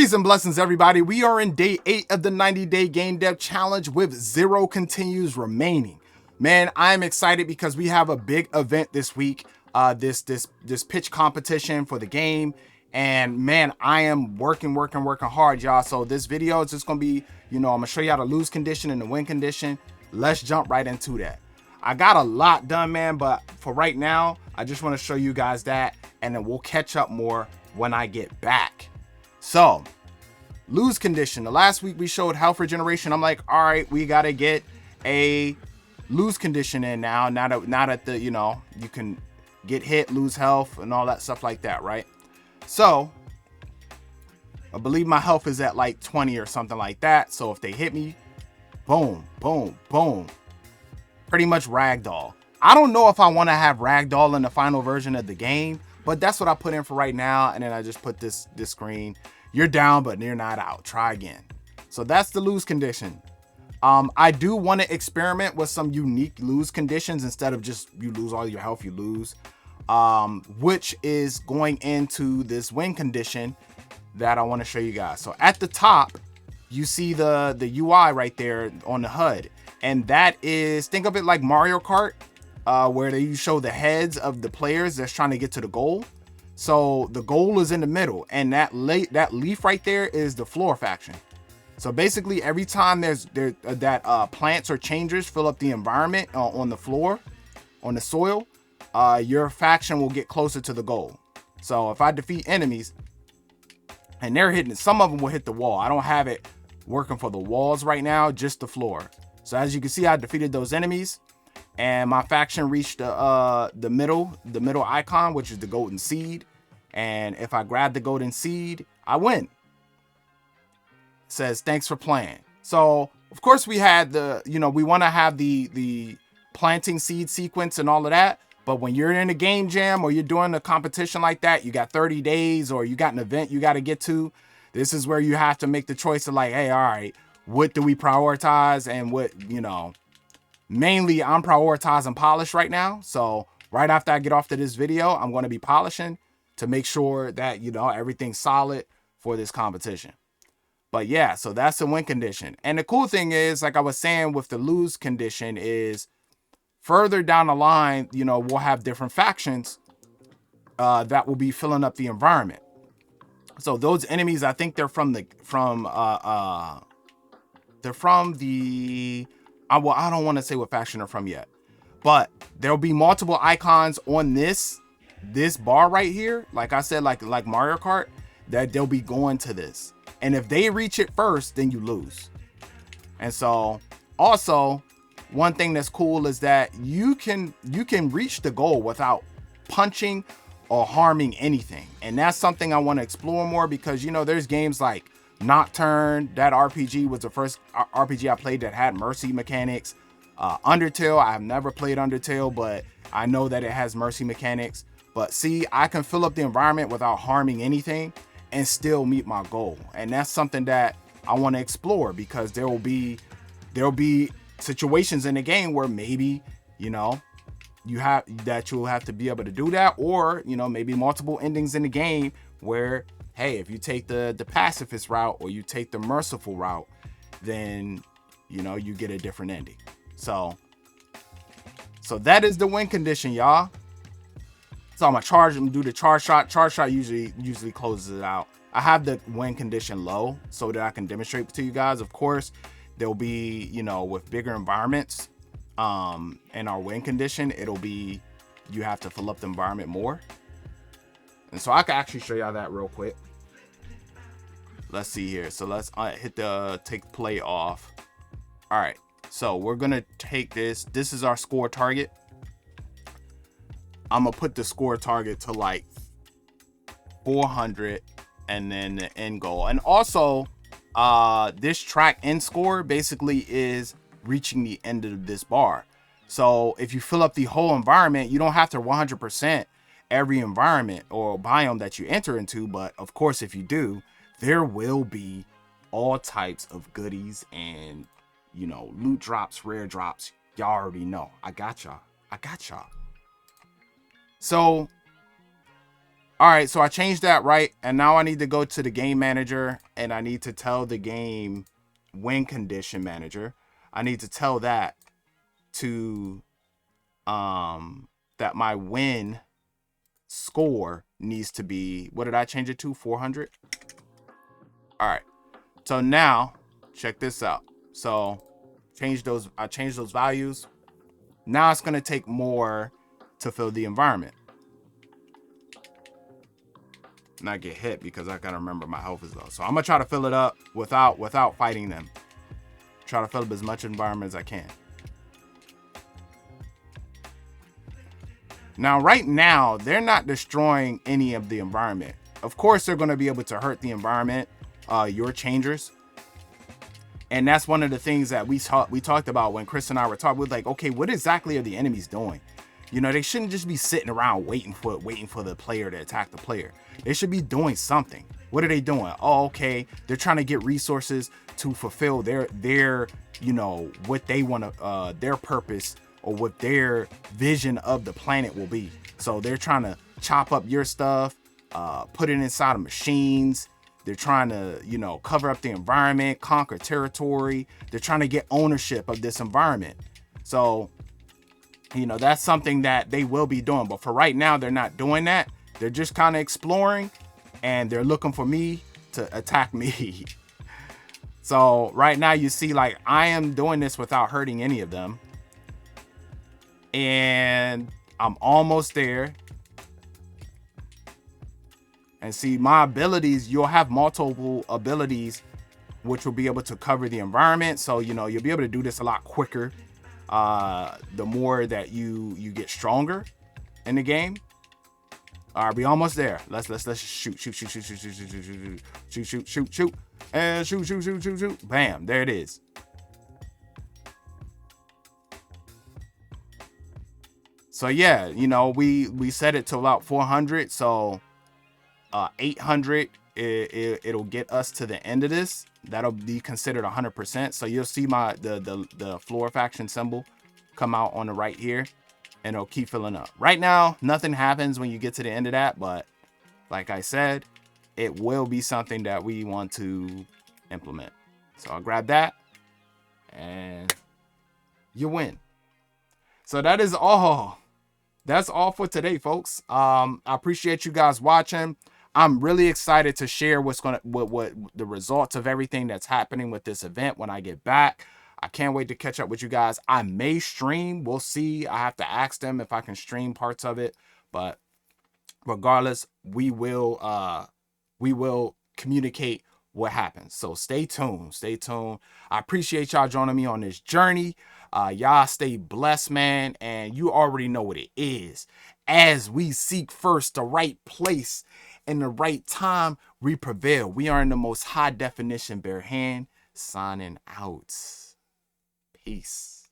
Peace and blessings, everybody. We are in day 8 of the 90-day game dev challenge with 0 continues remaining. Man, I'm excited because we have a big event this week. This pitch competition for the game. And man, I am working hard, y'all. So this video is just gonna be, I'm gonna show you how to lose condition and the win condition. Let's jump right into that. I got a lot done, man, but for right now, I just want to show you guys that, and then we'll catch up more when I get back. So, lose condition. The last week we showed health regeneration. I'm like, all right, we got to get a lose condition in now. Now that the, you can get hit, lose health, and all that stuff like that, right? So, I believe my health is at like 20 or something like that. So if they hit me, boom, boom, boom. Pretty much ragdoll. I don't know if I want to have ragdoll in the final version of the game, but that's what I put in for right now. And then I just put this screen. You're down, but you're not out. Try again. So that's the lose condition. I do want to experiment with some unique lose conditions instead of just you lose all your health, you lose. Which is going into this win condition that I want to show you guys. So at the top, you see the UI right there on the HUD. And that is, think of it like Mario Kart, where you show the heads of the players that's trying to get to the goal. So the goal is in the middle, and that leaf right there is the floor faction. So basically, every time that plants or changers fill up the environment on the floor, on the soil, your faction will get closer to the goal. So if I defeat enemies, and they're hitting, some of them will hit the wall. I don't have it working for the walls right now, just the floor. So as you can see, I defeated those enemies, and my faction reached the middle icon, which is the golden seed. And if I grab the golden seed, I win. It says, thanks for playing. So of course we had we want to have the planting seed sequence and all of that. But when you're in a game jam or you're doing a competition like that, you got 30 days or you got an event you got to get to. This is where you have to make the choice of like, hey, all right, what do we prioritize? And what, mainly I'm prioritizing polish right now. So right after I get off to this video, I'm going to be polishing to make sure that, everything's solid for this competition. But yeah, so that's the win condition. And the cool thing is, like I was saying with the lose condition, is further down the line, we'll have different factions that will be filling up the environment. So those enemies, I think they're from the I don't want to say what faction they're from yet, but there'll be multiple icons on this bar right here. Like I said, like Mario Kart, that they'll be going to this. And if they reach it first, then you lose. And so also one thing that's cool is that you can reach the goal without punching or harming anything. And that's something I want to explore more because, there's games like Nocturne. That RPG was the first RPG I played that had mercy mechanics. Undertale, I have never played Undertale, but I know that it has mercy mechanics. But see, I can fill up the environment without harming anything and still meet my goal. And that's something that I want to explore because there'll be situations in the game where maybe, you'll have to be able to do that, or, maybe multiple endings in the game where, hey, if you take the pacifist route or you take the merciful route, then, you get a different ending. So that is the win condition, y'all. So I'm gonna do the charge shot. Charge shot usually closes it out. I have the win condition low so that I can demonstrate to you guys. Of course, there'll be, with bigger environments, in our win condition, it'll be, you have to fill up the environment more. And so I can actually show y'all that real quick. Let's see here. So let's hit the take play off. All right. So we're going to take this. This is our score target. I'm going to put the score target to like 400 and then the end goal. And also, this track end score basically is reaching the end of this bar. So if you fill up the whole environment, you don't have to 100% every environment or biome that you enter into. But of course, if you do, there will be all types of goodies and, loot drops, rare drops. Y'all already know. I got y'all. So All right, so I changed that, right? And now I need to go to the game manager and I need to tell the game win condition manager. I need to tell that to that my win score needs to be, what did I change it to? 400. All right. So now check this out. So I changed those values. Now it's going to take more to fill the environment. Not get hit because I gotta remember my health is low. So I'm gonna try to fill it up without fighting them. Try to fill up as much environment as I can. Now, right now, they're not destroying any of the environment. Of course, they're gonna be able to hurt the environment, your changers. And that's one of the things that we talked about when Chris and I were talking. We're like, okay, what exactly are the enemies doing? You know, they shouldn't just be sitting around waiting for the player to attack the player. They should be doing something. What are they doing? Oh, okay, they're trying to get resources to fulfill their you know, what they want to their purpose or what their vision of the planet will be. So they're trying to chop up your stuff, put it inside of machines. They're trying to, you know, cover up the environment, conquer territory. They're trying to get ownership of this environment. So, you know, that's something that they will be doing. But for right now, they're not doing that. They're just kind of exploring and they're looking for me to attack me. So right now you see, like, I am doing this without hurting any of them. And I'm almost there. And see, my abilities, you'll have multiple abilities which will be able to cover the environment. So, you know, you'll be able to do this a lot quicker. The more that you get stronger in the game. All right, we almost there. Let's shoot, and shoot. Bam, there it is. So yeah, you know, we set it to about 400. So 800, it'll get us to the end of this. That'll be considered 100%. So you'll see the floor faction symbol come out on the right here, and it'll keep filling up. Right now, nothing happens when you get to the end of that, but like I said, it will be something that we want to implement. So I'll grab that, and you win. So that is all. That's all for today, folks. I appreciate you guys watching. I'm really excited to share what the results of everything that's happening with this event when I get back. I can't wait to catch up with you guys. I may stream. We'll see. I have to ask them if I can stream parts of it. But regardless, we will communicate what happens. So stay tuned. Stay tuned. I appreciate y'all joining me on this journey. Y'all stay blessed, man. And you already know what it is. As we seek first the right place in the right time, we prevail. We are in the most high definition bare hand. Signing out. Peace.